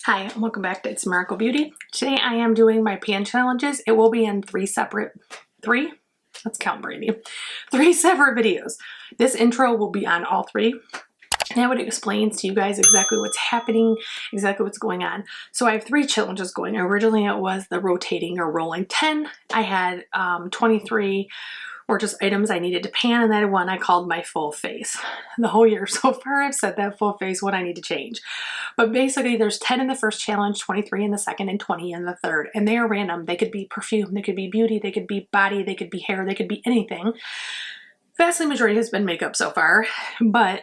Hi, and welcome back to It's Miracle Beauty. Today I am doing my pan challenges. It will be in three separate videos. This intro will be on all three. Now it explains to you guys exactly what's happening, exactly what's going on. So I have three challenges going. Originally it was the rotating or rolling 10. I had 23 or just items I needed to pan, and that one I called my full face. The whole year so far I've said that full face one I need to change. But basically there's 10 in the first challenge, 23 in the second, and 20 in the third. And they are random. They could be perfume, they could be beauty, they could be body, they could be hair, they could be anything. Vastly majority has been makeup so far, but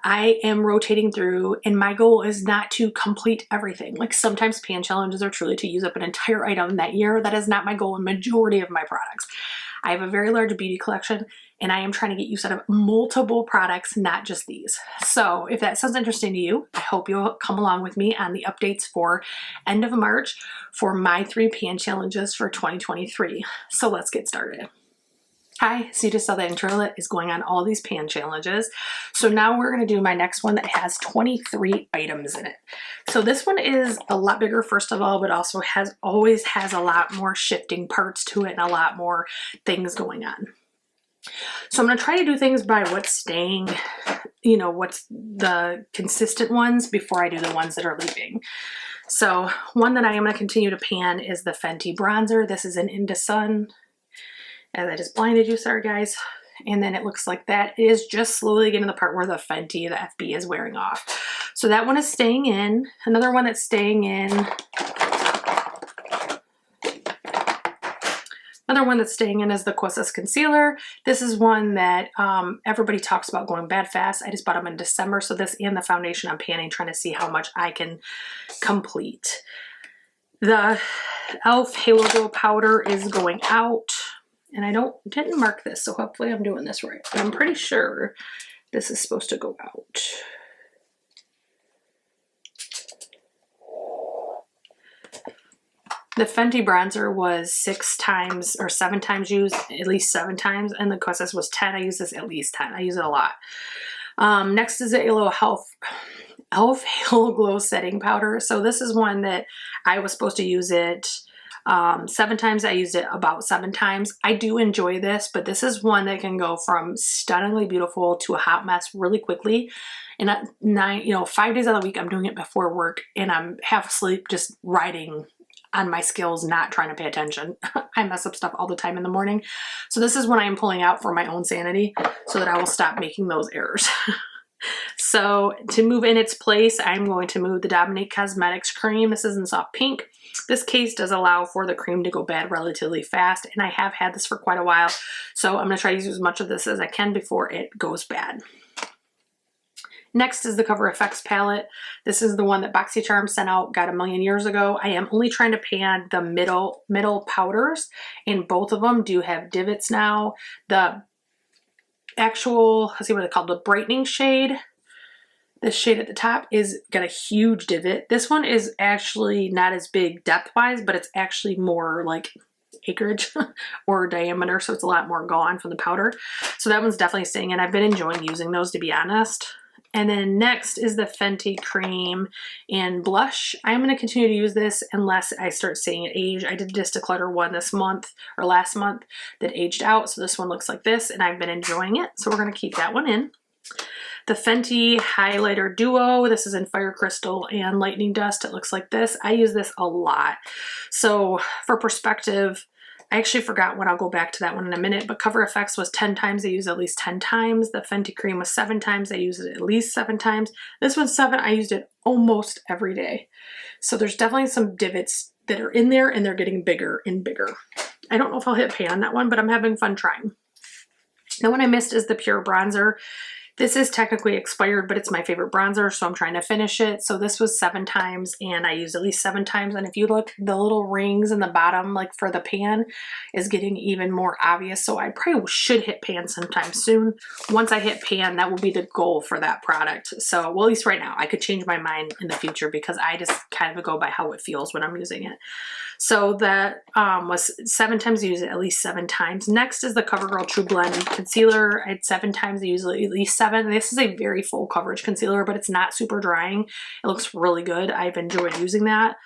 I am rotating through, and my goal is not to complete everything. Like sometimes pan challenges are truly to use up an entire item that year. That is not my goal in majority of my products. I have a very large beauty collection and I am trying to get use out of multiple products, not just these. So if that sounds interesting to you, I hope you'll come along with me on the updates for end of March for my 3 pan challenges for 2023. So let's get started. Hi, so you just saw the intro that is going on all these pan challenges. So now we're going to do my next one that has 23 items in it. So this one is a lot bigger, first of all, but also always has a lot more shifting parts to it and a lot more things going on. So I'm going to try to do things by what's staying, what's the consistent ones before I do the ones that are leaving. So one that I am going to continue to pan is the Fenty bronzer. This is an Into Sun. And I just blinded you, sorry guys. And then it looks like that. It is just slowly getting to the part where the Fenty, the FB is wearing off. So that one is staying in. Another one that's staying in. Another one that's staying in is the Kosas Concealer. This is one that everybody talks about going bad fast. I just bought them in December. So this and the foundation I'm panning, trying to see how much I can complete. The e.l.f. Halo Glow Powder is going out. And I didn't mark this, so hopefully I'm doing this right. But I'm pretty sure this is supposed to go out. The Fenty bronzer was 6 times or 7 times used, at least 7 times, and the Kosas was 10. I use this at least 10. I use it a lot. Next is the e.l.f. Halo Glow Setting Powder. So this is one that I was supposed to use it 7 times. I used it about 7 times. I do enjoy this, but this is one that can go from stunningly beautiful to a hot mess really quickly. And at 5 days out of the week, I'm doing it before work and I'm half asleep, just riding on my skills, not trying to pay attention. I mess up stuff all the time in the morning. So this is when I am pulling out for my own sanity so that I will stop making those errors. So to move in its place, I'm going to move the Dominique Cosmetics cream. This is in soft pink. This case does allow for the cream to go bad relatively fast, and I have had this for quite a while. So I'm going to try to use as much of this as I can before it goes bad. Next is the Cover FX palette. This is the one that BoxyCharm sent out, got a million years ago. I am only trying to pan the middle powders, and both of them do have divots now. The actual, let's see what it's called, the brightening shade, this shade at the top is got a huge divot. This one is actually not as big depth wise, but it's actually more like acreage or diameter, so it's a lot more gone from the powder. So that one's definitely staying in. I've been enjoying using those, to be honest. And then next is the Fenty cream and blush. I'm going to continue to use this unless I start seeing it age. I did just declutter one this month or last month that aged out. So this one looks like this and I've been enjoying it. So we're going to keep that one in. The Fenty Highlighter Duo. This is in Fire Crystal and Lightning Dust. It looks like this. I use this a lot. So for perspective, I actually forgot when. I'll go back to that one in a minute, but Cover FX was 10 times. I use it at least 10 times. The Fenty cream was 7 times. I use it at least 7 times. This one's 7. I used it almost every day. So there's definitely some divots that are in there and they're getting bigger and bigger. I don't know if I'll hit pan on that one, but I'm having fun trying. The one I missed is the Pure Bronzer. This is technically expired, but it's my favorite bronzer, so I'm trying to finish it. So this was 7 times, and I used at least 7 times. And if you look, the little rings in the bottom, like for the pan, is getting even more obvious. So I probably should hit pan sometime soon. Once I hit pan, that will be the goal for that product. So, well, at least right now. I could change my mind in the future because I just kind of go by how it feels when I'm using it. So that was 7 times. I use it at least 7 times. Next is the CoverGirl True Blend Concealer. I had 7 times. I use it at least 7. 7. This is a very full coverage concealer, but it's not super drying. It looks really good. I've enjoyed using that.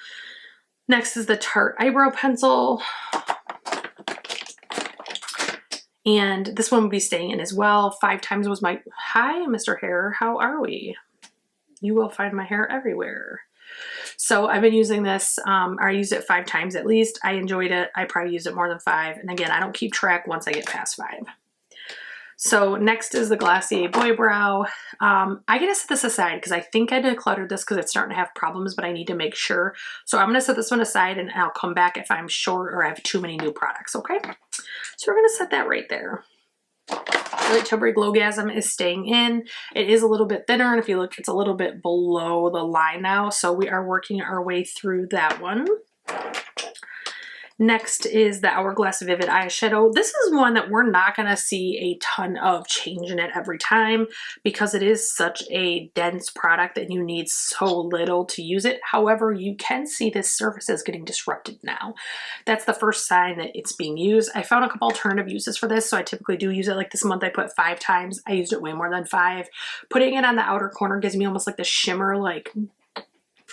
Next is the Tarte eyebrow pencil. And this one will be staying in as well. 5 times was my, hi, Mr. Hair, how are we? You will find my hair everywhere. So I've been using this, I used it 5 times at least. I enjoyed it. I probably used it more than 5. And again, I don't keep track once I get past 5. So next is the Glossier Boy Brow. I gotta set this aside because I think I decluttered this because it's starting to have problems, but I need to make sure. So I'm gonna set this one aside and I'll come back if I'm short or I have too many new products, okay? So we're gonna set that right there. Light Tilbury Glowgasm is staying in. It is a little bit thinner, and if you look, it's a little bit below the line now, so we are working our way through that one. Next is the Hourglass Vivid Eyeshadow. This is one that we're not going to see a ton of change in it every time because it is such a dense product that you need so little to use it. However, you can see this surface is getting disrupted now. That's the first sign that it's being used. I found a couple alternative uses for this, so I typically do use it. Like this month I put 5 times. I used it way more than 5. Putting it on the outer corner gives me almost like the shimmer, like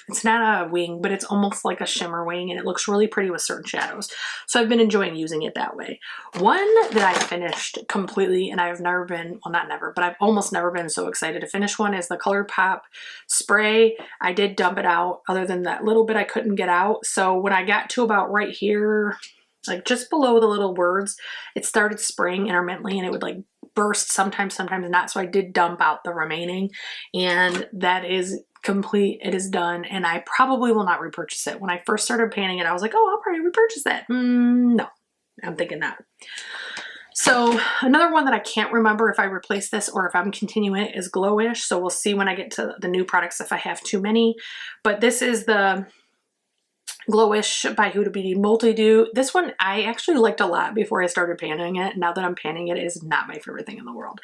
it's not a wing, but it's almost like a shimmer wing, and it looks really pretty with certain shadows. So I've been enjoying using it that way. One that I finished completely, and I've never been, well, not never, but I've almost never been so excited to finish one, is the ColourPop spray. I did dump it out. Other than that little bit I couldn't get out. So when I got to about right here, like just below the little words, it started spraying intermittently, and it would like burst sometimes, sometimes not. So I did dump out the remaining, and that is complete. It is done, and I probably will not repurchase it. When I first started panning it, I was like, oh, I'll probably repurchase that. No, I'm thinking not. So another one that I can't remember if I replace this or if I'm continuing it is Glowish. So we'll see when I get to the new products if I have too many. But this is the Glowish by Huda Beauty Multi-Do. This one I actually liked a lot before I started panning it. Now that I'm panning it, it is not my favorite thing in the world.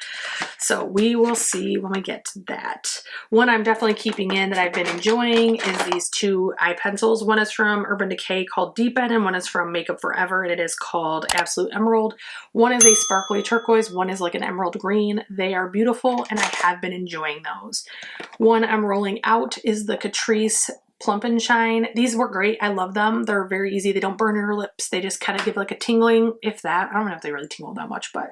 So we will see when we get to that. One I'm definitely keeping in that I've been enjoying is these 2 eye pencils. One is from Urban Decay called Deepen, and one is from Makeup Forever, and it is called Absolute Emerald. One is a sparkly turquoise, one is like an emerald green. They are beautiful, and I have been enjoying those. One I'm rolling out is the Catrice Plump and Shine. These were great. I love them. They're very easy. They don't burn your lips. They just kind of give like a tingling, if that. I don't know if they really tingle that much, but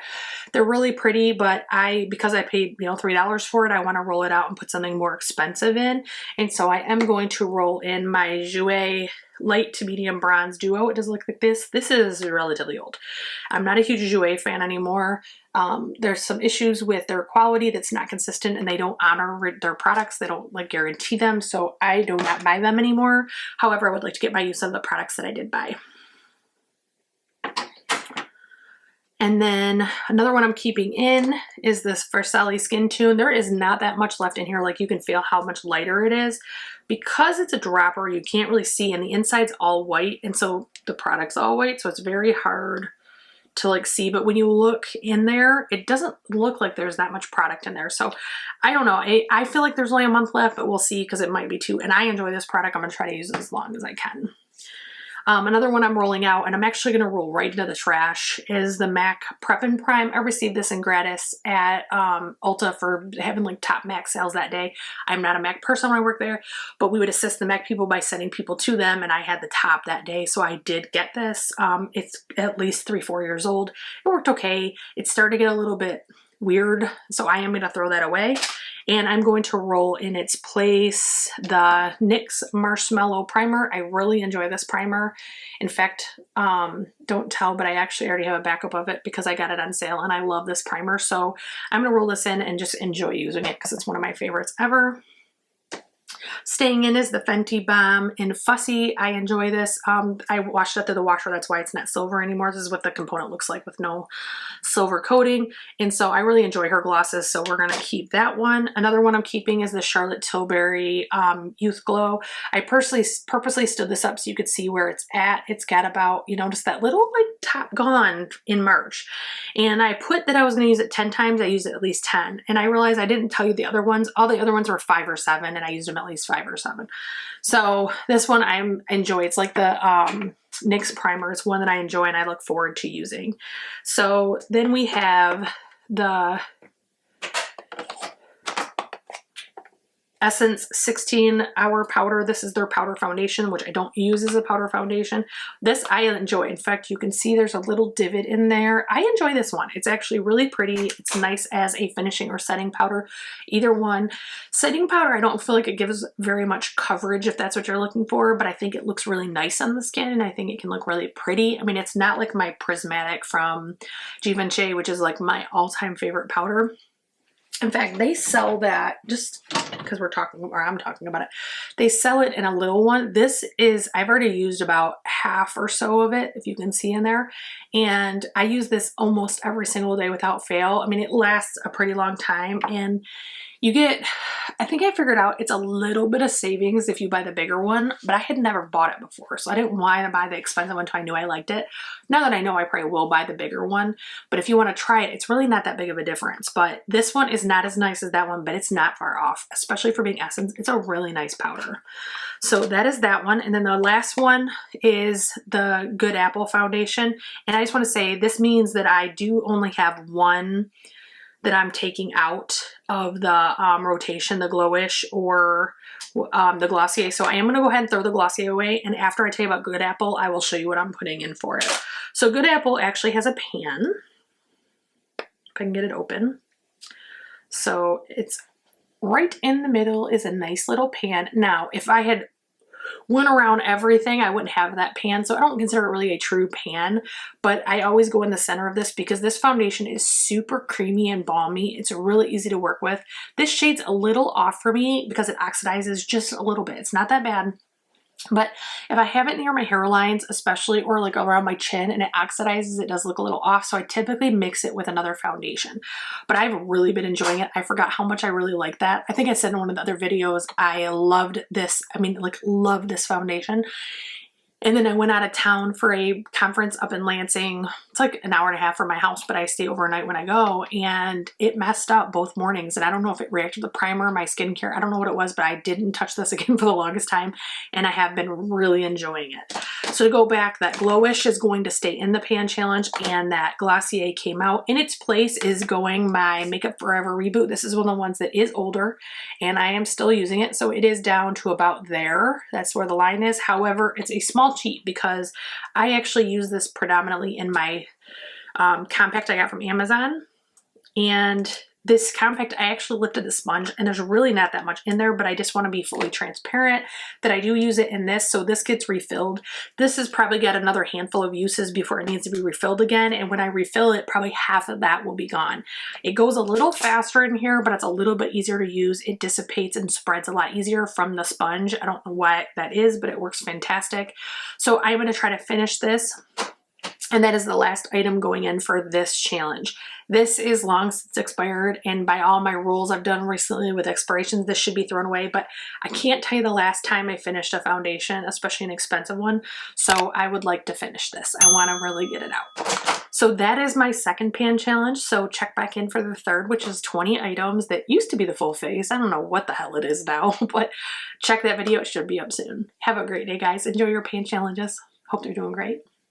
they're really pretty. But because I paid, you know, $3 for it, I want to roll it out and put something more expensive in. And so I am going to roll in my Jouer Light to Medium Bronze Duo. It does look like this. This is relatively old. I'm not a huge Jouer fan anymore. There's some issues with their quality that's not consistent, and they don't honor their products. They don't like guarantee them, so I do not buy them anymore. However, I would like to get my use of the products that I did buy. And then another one I'm keeping in is this Versailles Skin Tune. There is not that much left in here. Like you can feel how much lighter it is. Because it's a dropper, you can't really see, and the inside's all white, and so the product's all white, so it's very hard to like see. But when you look in there, it doesn't look like there's that much product in there. So I don't know. I feel like there's only a month left, but we'll see because it might be 2. And I enjoy this product. I'm going to try to use it as long as I can. Another one I'm rolling out, and I'm actually going to roll right into the trash, is the MAC Prep and Prime. I received this in gratis at Ulta for having like top MAC sales that day. I'm not a MAC person when I work there, but we would assist the MAC people by sending people to them, and I had the top that day, so I did get this. It's at least 3-4 years old. It worked okay. It started to get a little bit weird, so I am going to throw that away. And I'm going to roll in its place the NYX Marshmallow Primer. I really enjoy this primer. In fact, don't tell, but I actually already have a backup of it because I got it on sale, and I love this primer. So I'm going to roll this in and just enjoy using it because it's one of my favorites ever. Staying in is the Fenty Balm in Fussy. I enjoy this. I washed it through the washer. That's why it's not silver anymore. This is what the component looks like with no silver coating. And so I really enjoy her glosses, so we're going to keep that one. Another one I'm keeping is the Charlotte Tilbury Youth Glow. I purposely stood this up so you could see where it's at. It's got about, you know, just that little like top gone in March. And I put that I was going to use it 10 times. I used it at least 10. And I realized I didn't tell you the other ones. All the other ones were 5 or 7, and I used them at least 5 or 7. So this one I enjoy. It's like the NYX primer. It's one that I enjoy and I look forward to using. So then we have the Essence 16-hour powder. This is their powder foundation, which I don't use as a powder foundation. This I enjoy. In fact, you can see there's a little divot in there. I enjoy this one. It's actually really pretty. It's nice as a finishing or setting powder, either one. Setting powder, I don't feel like it gives very much coverage if that's what you're looking for, but I think it looks really nice on the skin, and I think it can look really pretty. I mean, it's not like my Prismatic from Givenchy, which is like my all-time favorite powder. In fact, they sell that, just because we're talking, or I'm talking about it, they sell it in a little one. This is, I've already used about half or so of it, if you can see in there. And I use this almost every single day without fail. I mean, it lasts a pretty long time, and you get, I think I figured out it's a little bit of savings if you buy the bigger one, but I had never bought it before, so I didn't want to buy the expensive one until I knew I liked it. Now that I know, I probably will buy the bigger one, but if you want to try it, it's really not that big of a difference. But this one is not as nice as that one, but it's not far off, especially for being Essence. It's a really nice powder. So that is that one. And then the last one is the Good Apple foundation. And I just want to say, this means that I do only have one that I'm taking out of the rotation, the Glowish or the Glossier. So I am going to go ahead and throw the Glossier away. And after I tell you about Good Apple, I will show you what I'm putting in for it. So Good Apple actually has a pan. If I can get it open. So it's right in the middle is a nice little pan. Now, if I had went around everything, I wouldn't have that pan, so I don't consider it really a true pan, but I always go in the center of this because this foundation is super creamy and balmy. It's really easy to work with. This shade's a little off for me because it oxidizes just a little bit. It's not that bad. But if I have it near my hairlines, especially, or like around my chin and it oxidizes, it does look a little off. So I typically mix it with another foundation. But I've really been enjoying it. I forgot how much I really like that. I think I said in one of the other videos, I loved this. I mean, like, loved this foundation. And then I went out of town for a conference up in Lansing. It's like an hour and a half from my house, but I stay overnight when I go, and it messed up both mornings. And I don't know if it reacted to the primer, my skincare, I don't know what it was, but I didn't touch this again for the longest time, and I have been really enjoying it. So to go back, that Glowish is going to stay in the pan challenge, and that Glossier came out. In its place is going my Makeup Forever Reboot. This is one of the ones that is older, and I am still using it. So it is down to about there. That's where the line is. However, it's a small cheat because I actually use this predominantly in my compact I got from Amazon. And this compact, I actually lifted the sponge, and there's really not that much in there, but I just want to be fully transparent that I do use it in this. So this gets refilled. This has probably got another handful of uses before it needs to be refilled again. And when I refill it, probably half of that will be gone. It goes a little faster in here, but it's a little bit easier to use. It dissipates and spreads a lot easier from the sponge. I don't know why that is, but it works fantastic. So I'm going to try to finish this. And that is the last item going in for this challenge. This is long since expired, and by all my rules I've done recently with expirations, this should be thrown away, but I can't tell you the last time I finished a foundation, especially an expensive one, so I would like to finish this. I want to really get it out. So that is my second pan challenge, so check back in for the third, which is 20 items that used to be the full face. I don't know what the hell it is now, but check that video. It should be up soon. Have a great day, guys. Enjoy your pan challenges. Hope they're doing great.